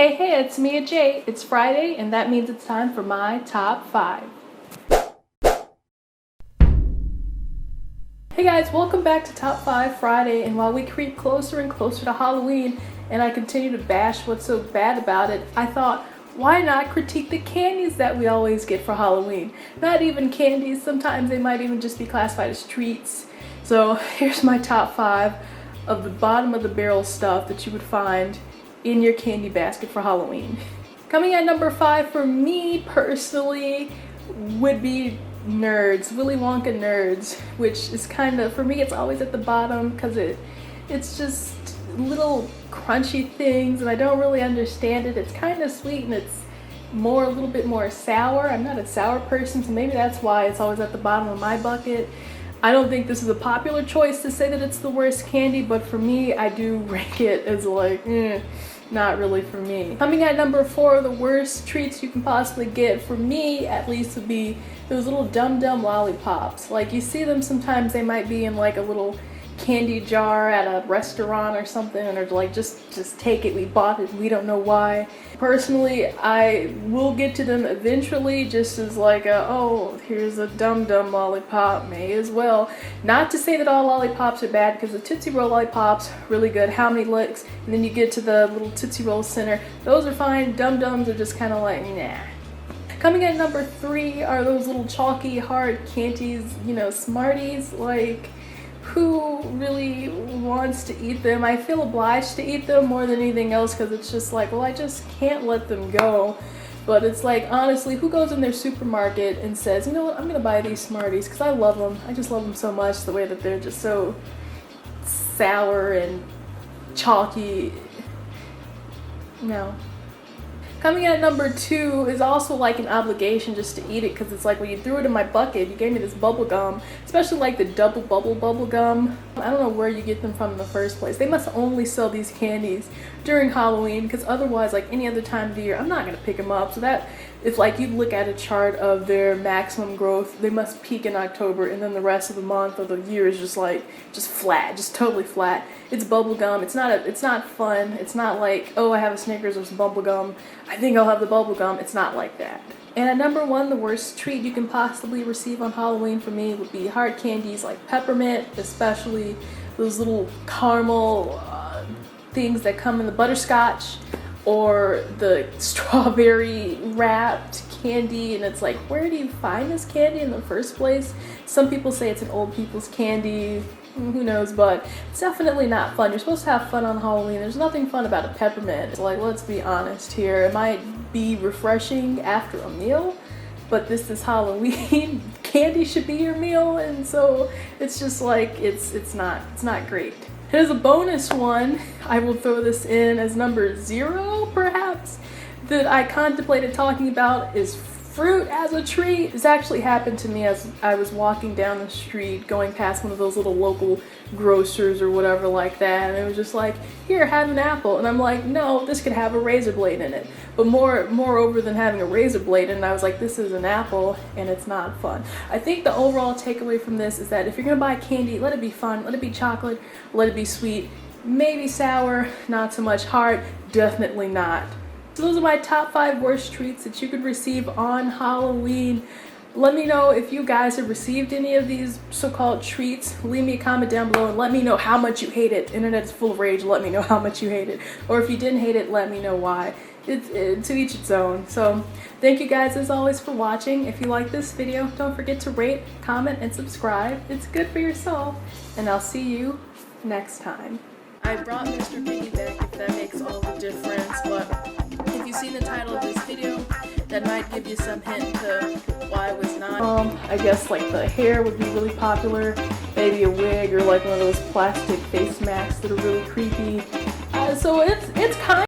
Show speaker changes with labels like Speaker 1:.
Speaker 1: Hey, it's me, Jay. It's Friday, and that means it's time for my top 5. Hey guys, welcome back to Top 5 Friday, and while we creep closer and closer to Halloween, and I continue to bash what's so bad about it, I thought, why not critique the candies that we always get for Halloween? Not even candies, sometimes they might even just be classified as treats. So here's my top 5 of the bottom of the barrel stuff that you would find in your candy basket for Halloween. Coming at number 5 for me personally would be Nerds, Willy Wonka Nerds, which is kind of, for me it's always at the bottom because it's just little crunchy things and I don't really understand it. It's kind of sweet and it's a little bit more sour. I'm not a sour person, so maybe that's why it's always at the bottom of my bucket. I don't think this is a popular choice to say that it's the worst candy, but for me, I do rank it as like, not really for me. Coming at number 4, the worst treats you can possibly get, for me at least, would be those little Dum Dum lollipops. Like, you see them sometimes, they might be in like a little candy jar at a restaurant or something, and they're like, just take it, we bought it, we don't know why. Personally, I will get to them eventually, just as like oh, here's a Dum Dum lollipop, may as well. Not to say that all lollipops are bad, because the Tootsie Roll lollipops, really good, how many licks, and then you get to the little Tootsie Roll center, those are fine. Dum Dums are just kind of like, nah. Coming at number 3 are those little chalky hard candies, you know, Smarties. Like, who really wants to eat them? I feel obliged to eat them more than anything else because it's just like, well, I just can't let them go. But it's like, honestly, who goes in their supermarket and says, you know what, I'm gonna buy these Smarties because I love them. I just love them so much, the way that they're just so sour and chalky. No. Coming at number 2 is also like an obligation just to eat it, because it's like when you threw it in my bucket, you gave me this bubble gum, especially like the double bubble gum. I don't know where you get them from in the first place. They must only sell these candies during Halloween, because otherwise, like any other time of the year, I'm not gonna pick them up. So that, it's like you look at a chart of their maximum growth, they must peak in October, and then the rest of the month or the year is just like, just flat, just totally flat. It's bubble gum. It's not fun. It's not like, oh, I have a Snickers or some bubble gum, I think I'll have the bubble gum. It's not like that. And at number 1, the worst treat you can possibly receive on Halloween for me would be hard candies like Peppermint, especially those little caramel things that come in the butterscotch, or the strawberry wrapped candy, and it's like, where do you find this candy in the first place? Some people say it's an old people's candy, who knows, but it's definitely not fun. You're supposed to have fun on Halloween. There's nothing fun about a peppermint. It's like, let's be honest here, it might be refreshing after a meal, but this is Halloween. Candy should be your meal, and so it's just like, it's not great. Here's a bonus one. I will throw this in as number 0, perhaps, that I contemplated talking about is fruit as a treat. This actually happened to me as I was walking down the street, going past one of those little local grocers or whatever like that, and it was just like, here, have an apple. And I'm like, no, this could have a razor blade in it. But moreover than having a razor blade in it, I was like, this is an apple and it's not fun. I think the overall takeaway from this is that if you're gonna buy candy, let it be fun, let it be chocolate, let it be sweet, maybe sour, not so much hard, definitely not. So those are my top 5 worst treats that you could receive on Halloween. Let me know if you guys have received any of these so-called treats. Leave me a comment down below and let me know how much you hate it. The internet is full of rage. Let me know how much you hate it. Or if you didn't hate it, let me know why. To each its own. So thank you guys as always for watching. If you like this video, don't forget to rate, comment, and subscribe. It's good for your soul. And I'll see you next time. I brought Mr. Piggy back, if that makes all the difference, but if you've seen the title of this video, that might give you some hint to why I was not. I guess like the hair would be really popular, maybe a wig or like one of those plastic face masks that are really creepy. So it's kind